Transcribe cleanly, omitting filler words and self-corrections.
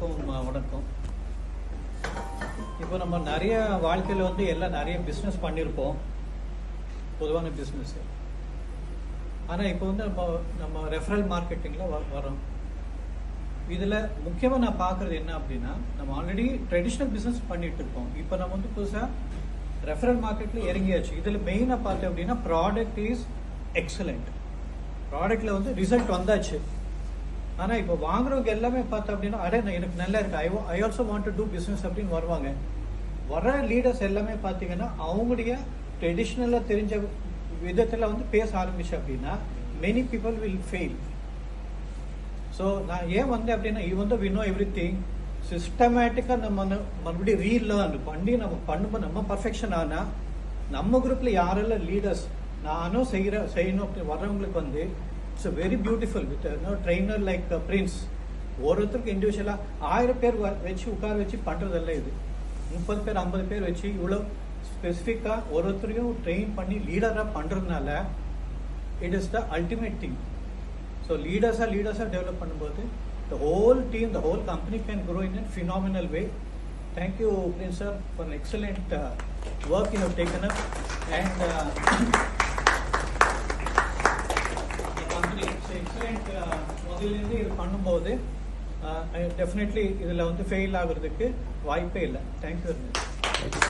வணக்கம். இப்போ நம்ம நிறைய வாழ்க்கையில் எல்லாம் நிறைய பிஸ்னஸ் பண்ணியிருப்போம், பொதுவான பிஸ்னஸ். ஆனால் இப்போ நம்ம ரெஃபரல் மார்க்கெட்டிங்கில் வரோம். இதில் முக்கியமாக நான் பார்க்குறது என்ன அப்படின்னா, நம்ம ஆல்ரெடி ட்ரெடிஷ்னல் பிஸ்னஸ் பண்ணிட்டு இருக்கோம். இப்போ நம்ம புதுசாக ரெஃபரல் மார்க்கெட்டில் இறங்கியாச்சு. இதில் மெயினாக பார்த்தோம் அப்படின்னா ப்ராடக்ட் இஸ் எக்ஸலண்ட். ப்ராடக்டில் ரிசல்ட் வந்தாச்சு. ஆனால் இப்போ வாங்குறவங்க எல்லாமே பார்த்தோம் அப்படின்னா, எனக்கு நல்லா இருக்கு, I also want to do business அப்படின்னு வருவாங்க. வர லீடர்ஸ் எல்லாமே பார்த்தீங்கன்னா அவங்களுடைய ட்ரெடிஷ்னலாக தெரிஞ்ச விதத்தில் பேச ஆரம்பிச்சு அப்படின்னா many people will fail. So நான் ஏன் அப்படின்னா, வி நோ எவ்ரி திங். சிஸ்டமேட்டிக்காக நம்ம மறுபடியும் ரீலேர்ன் பண்ணி நம்ம பண்ணும்போது நம்ம பர்ஃபெக்ஷன் ஆனால் நம்ம குரூப்பில் யாரெல்லாம் லீடர்ஸ் நானும் செய்யணும் அப்படி வர்றவங்களுக்கு it's very beautiful with trainer like Prince. ஒருத்தருக்கு இண்டிவிஜுவலாக 1000 பேர் வச்சு உட்கார வச்சு பண்ணுறதல்ல. இது 30 பேர் 50 பேர் வச்சு இவ்வளோ ஸ்பெசிஃபிக்காக ஒருத்தரையும் ட்ரெயின் பண்ணி லீடராக பண்ணுறதுனால it is the ultimate thing. So லீடர்ஸாக டெவலப் பண்ணும்போது the whole team, the whole company can grow in a phenomenal way. Thank you, Prince sir, for an excellent work you have taken up. And the company is excellent. முதலிலிருந்து இது பண்ணும்போது definitely இதில் fail ஆகுறதுக்கு வாய்ப்பே இல்லை. Thank you very much.